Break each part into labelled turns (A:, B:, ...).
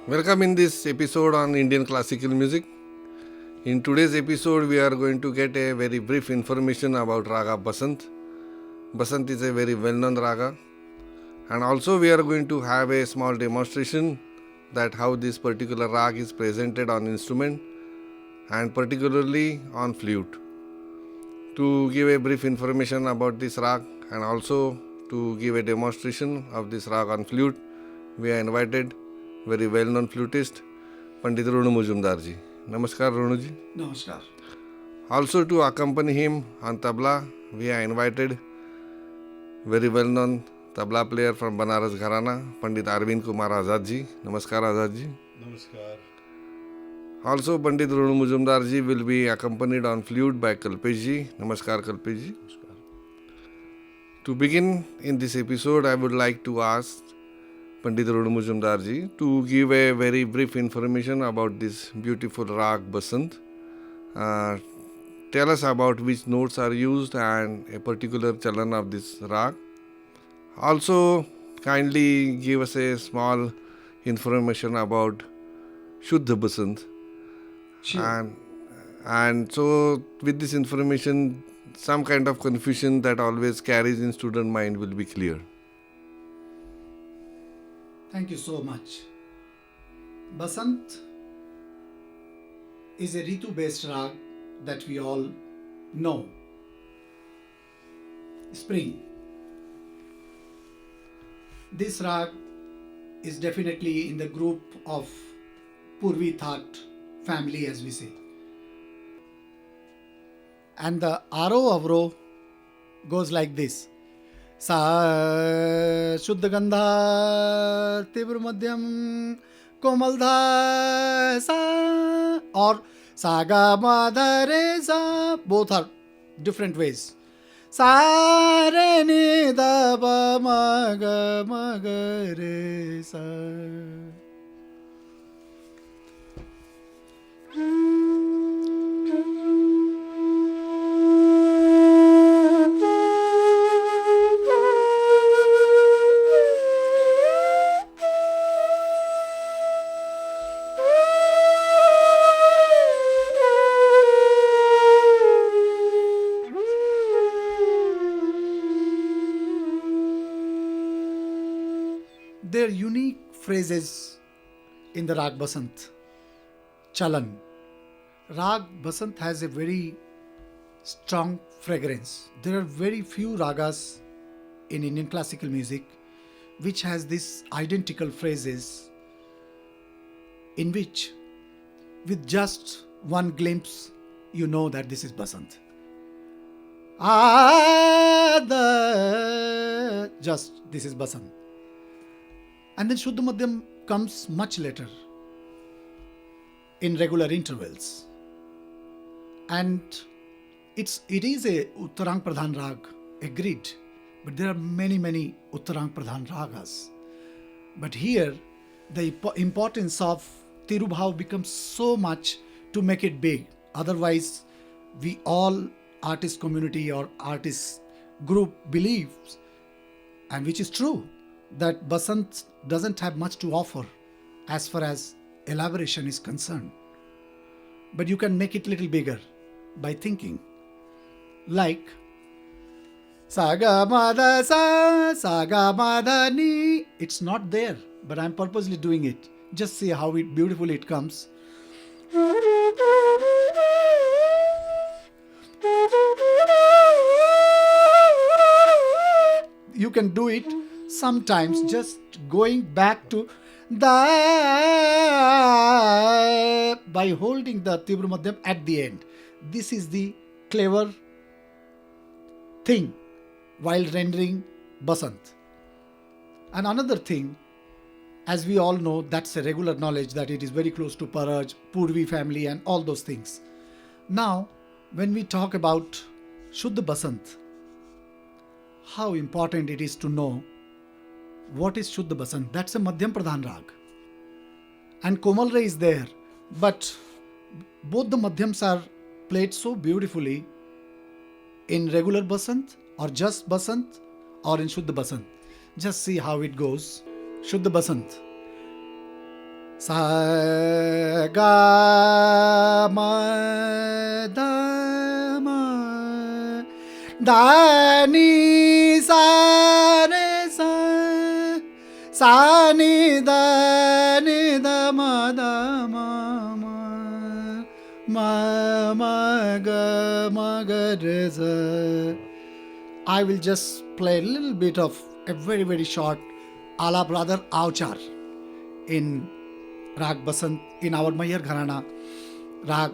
A: Welcome in this episode on Indian classical music. In today's episode, we are going to get a very brief information about Raga Basant. Basant is a very well-known raga, and also we are going to have a small demonstration that how this particular rag is presented on instrument and particularly on flute. To give a brief information about this rag and also to give a demonstration of this rag on flute, we are invited very well-known flutist Pandit Ronu Mujumdar ji. Namaskar Ronu ji.
B: Namaskar.
A: Also to accompany him on tabla, we are invited very well-known tabla player from Banaras Gharana, Pandit Arvind Kumar Azad ji. Namaskar Azad ji.
B: Namaskar.
A: Also Pandit Ronu Mujumdar ji will be accompanied on flute by Kalpesh ji. Namaskar Kalpesh ji.
B: Namaskar.
A: To begin in this episode, I would like to ask Pandit Ronu Mujumdar ji to give a very brief information about this beautiful rag Basant. Tell us about which notes are used and a particular chalan of this rag. Also, kindly give us a small information about Shuddha Basant.
B: Sure.
A: And so with this information, some kind of confusion that always carries in student mind will be clear.
B: Thank you so much. Basant is a Ritu-based rag that we all know. Spring. This rag is definitely in the group of Purvi That family, as we say. And the Aro Avro goes like this. Sa Shuddha Gandha Tibr Madhyam Komaldha Sa or Saga Madhare Sa. Both are different ways. Sa Re Ni Da Ba Ma Ga Ma Ga Re Sa. There are unique phrases in the Rag Basant Chalan. Rag Basant has a very strong fragrance. There are very few ragas in Indian classical music which has this identical phrases in which with just one glimpse you know that this is Basant. Just this is Basant. And then Shuddha Madhyam comes much later in regular intervals. And it is a Uttarang Pradhan Rag, agreed. But there are many Uttarang Pradhan Ragas. But here, the importance of Tirubhav becomes so much to make it big. Otherwise, we all artist community or artist group believes, and which is true, that Basant doesn't have much to offer as far as elaboration is concerned. But you can make it little bigger by thinking. Like Saga Madha Sa, Saga Madha Ni. It's not there, but I'm purposely doing it. Just see how beautifully it comes. You can do it sometimes just going back to the by holding the Tibra Madhyam at the end. This is the clever thing while rendering Basant. And another thing, as we all know, that's a regular knowledge that it is very close to Paraj, Purvi family and all those things. Now, when we talk about Shuddha Basant, how important it is to know what is Shuddha Basant. That's a Madhyam Pradhan Rag. And Komal Ray is there, but both the Madhyams are played so beautifully in regular Basant or just Basant or in Shuddha Basant. Just see how it goes. Shuddha Basant. sa ga ma da ma da ni sa re sa sa ni da ma da ma ma ga re sa. I will just play a little bit of a very very short ala brother Auchar in Rag Basant in our Mayar Gharana. Rag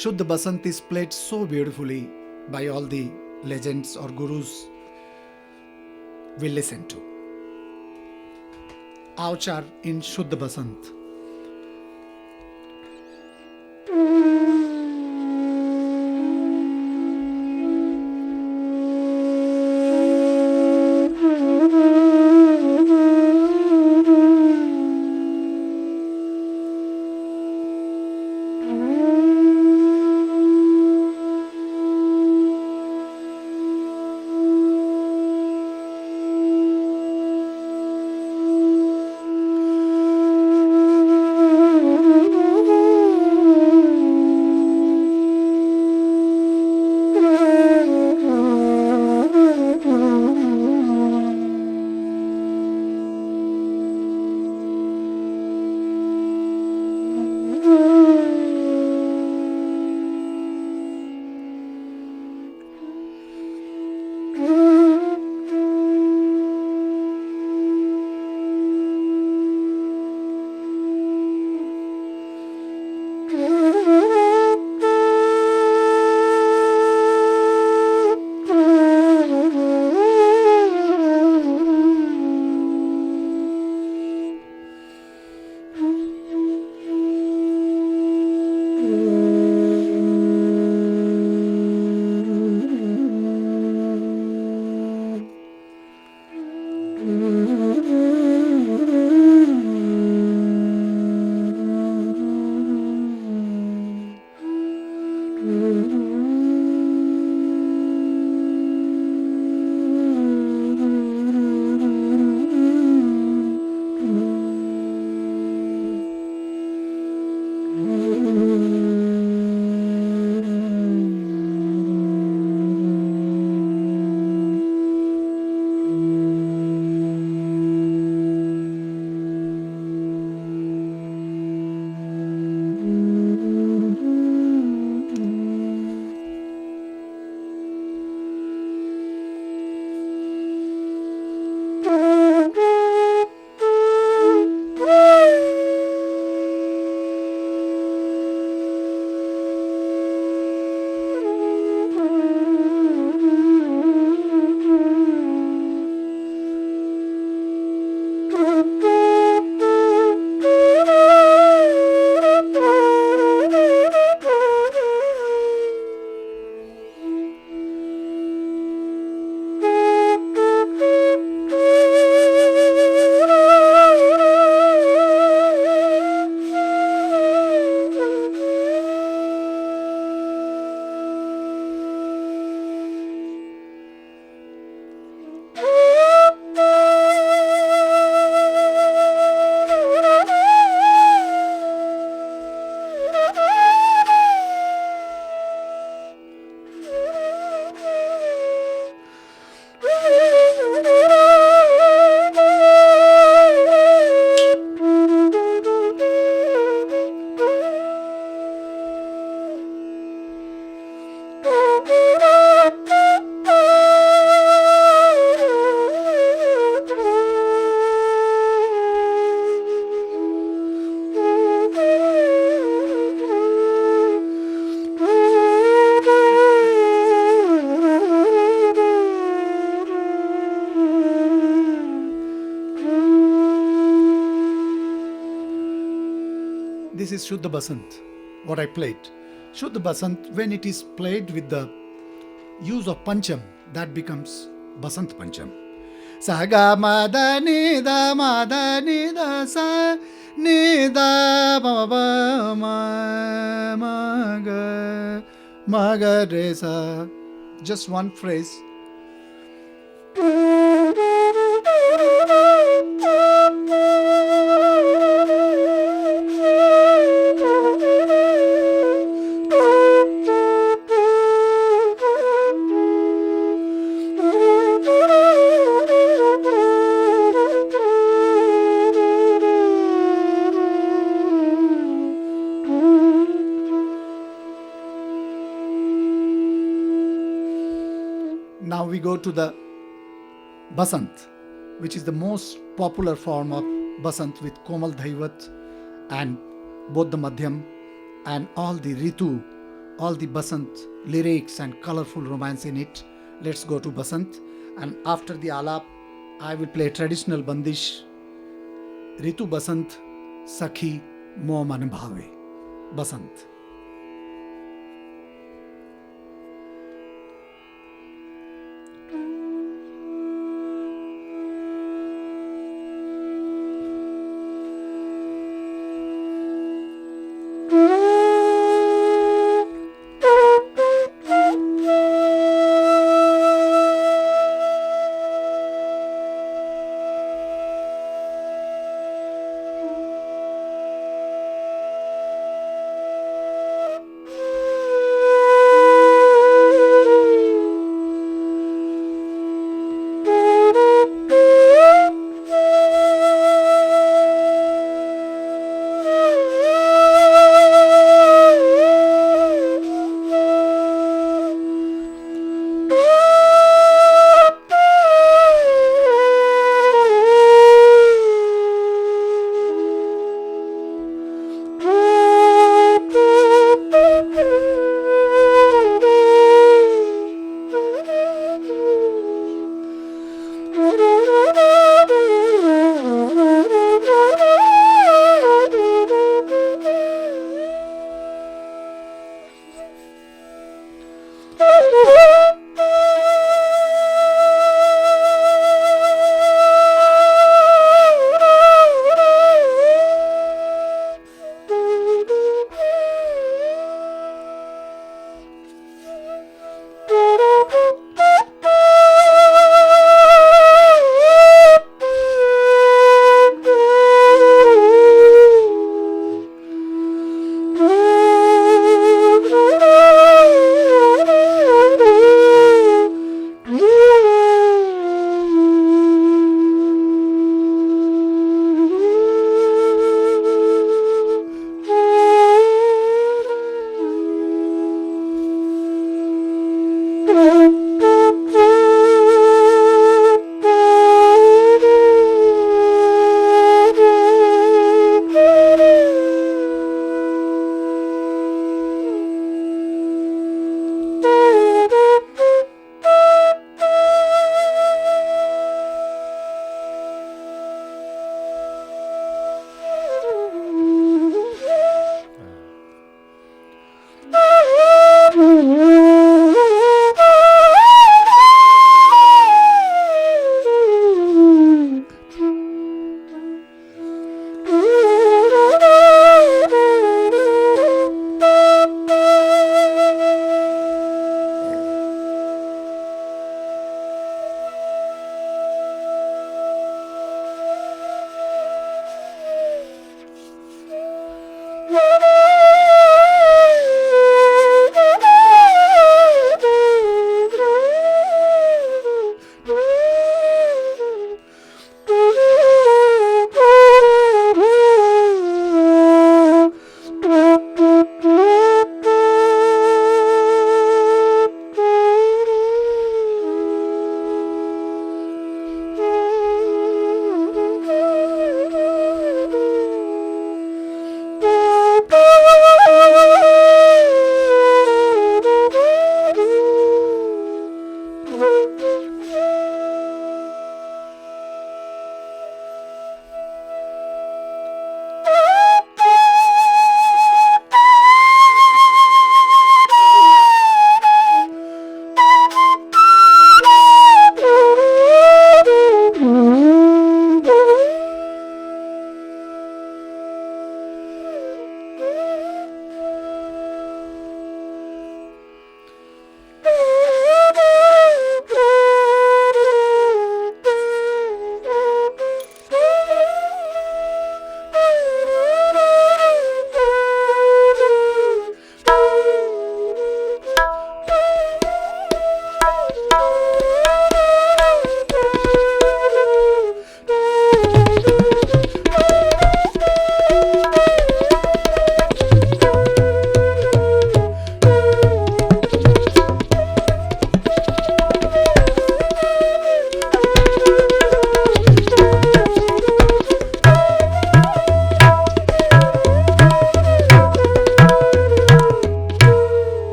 B: Shuddha Basant is played so beautifully by all the legends or gurus we listen to. Auchar in Shuddha Basant. This is Shuddha Basant, what I played. Shuddha Basant, when it is played with the use of Pancham, that becomes Basant Pancham. Saga mada ni da sa ni da ma ba ma ga re sa. Just one phrase. go to the Basant, which is the most popular form of Basant with Komal Dhaivat and both the Madhyam and all the Ritu, all the Basant lyrics and colorful romance in it. Let's go to Basant, and after the Alap, I will play traditional Bandish Ritu Basant Sakhi Mo Man Bhave. Basant.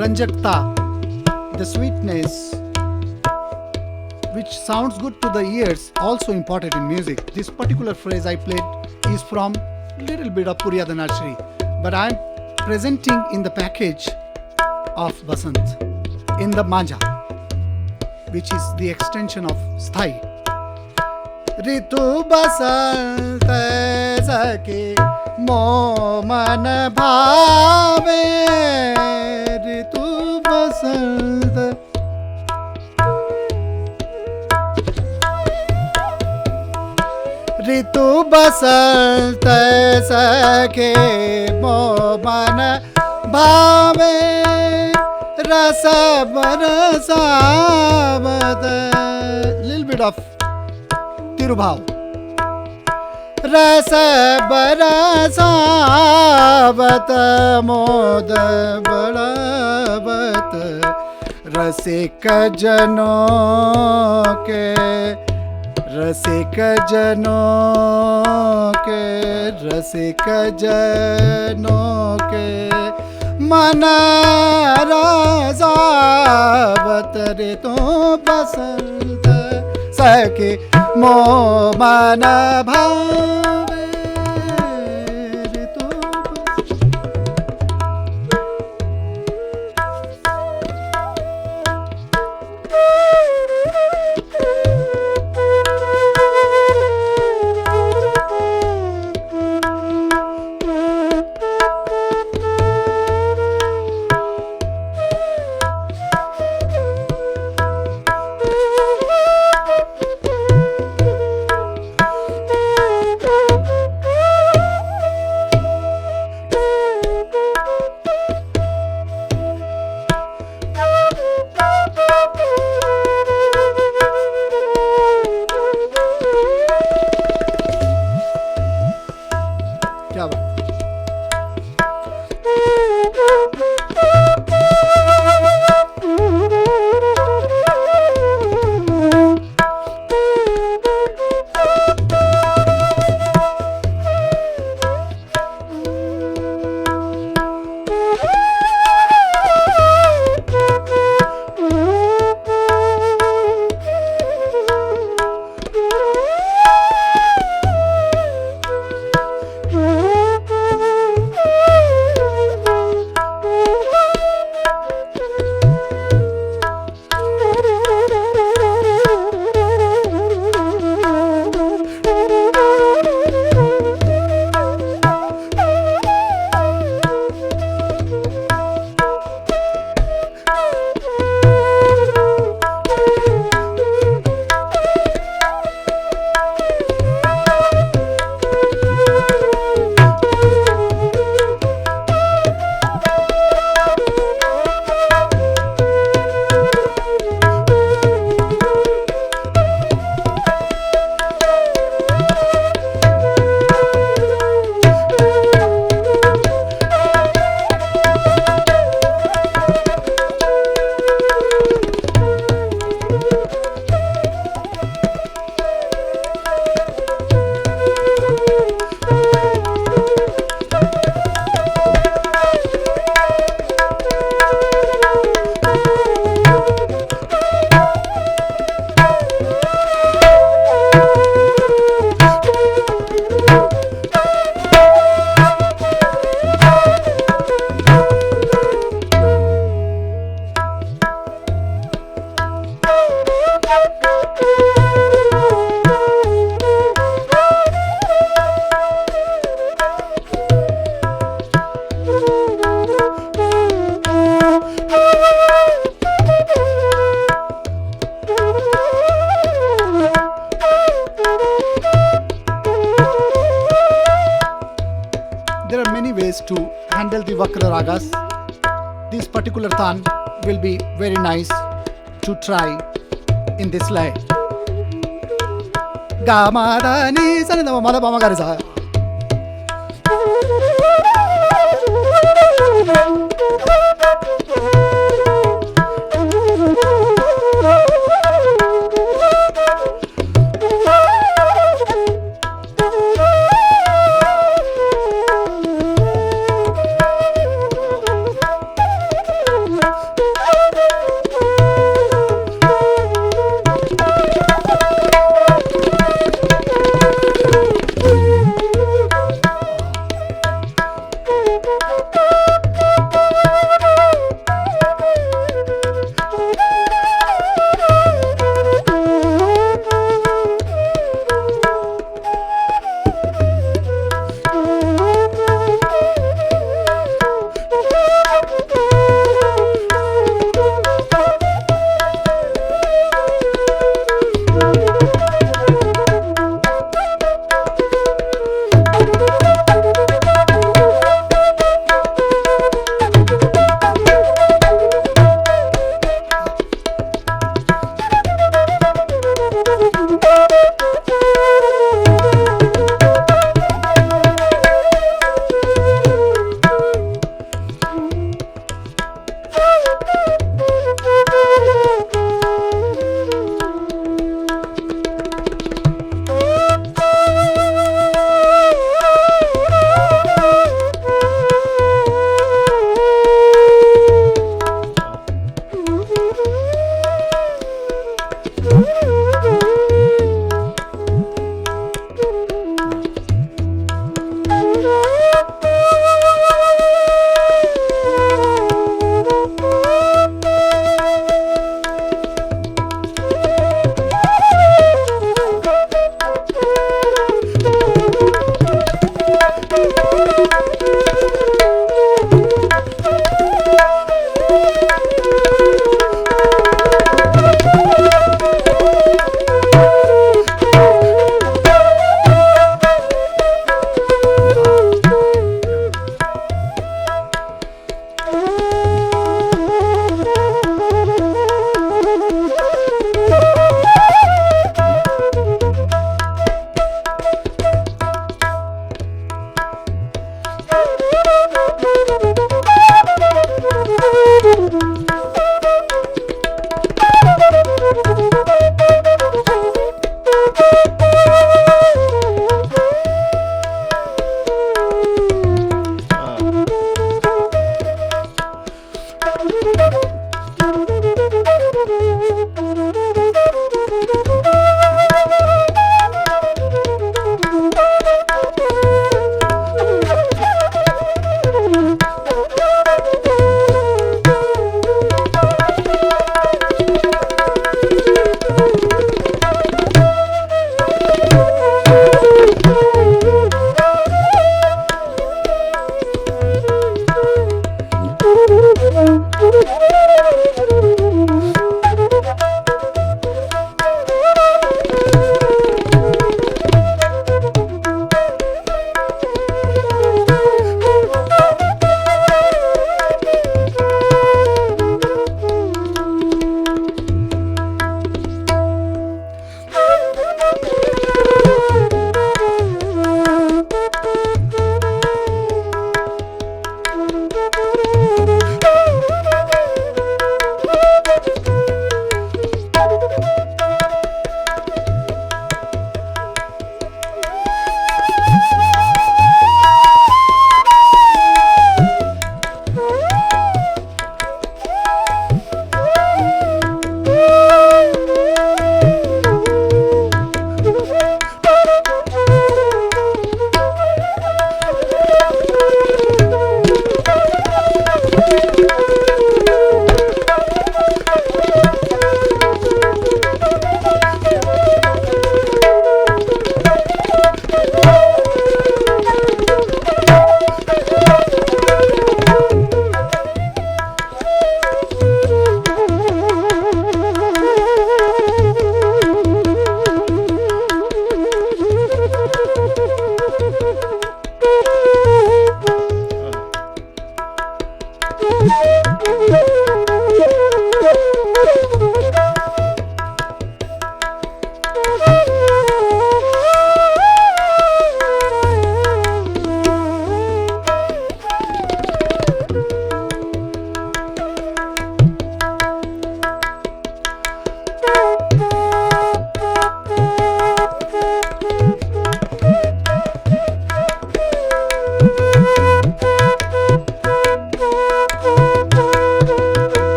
B: ranjakta, the sweetness, which sounds good to the ears, also important in music. This particular phrase I played is from little bit of Puriyada Nursery, but I'm presenting in the package of Basant, in the Manja, which is the extension of Sthai. Ritu basant sake mo man bhave, Ritu basant. ऋतु बसंत सखे मो मन भावे रस बरसावत, little bit of तिरुभाव, रस बरसावत मोद बढ़ावत, रसिक जनों के, रसिक जनों के, रसिक जनों के मन रसावत, ऋतु बसंत सखे मो मन भावे, ऋतु क्या बात। There are many ways to handle the Vakra ragas. This particular tan will be very nice to try in this lay. Ga ma da ni sa ni da ma da pa ma ga re sa.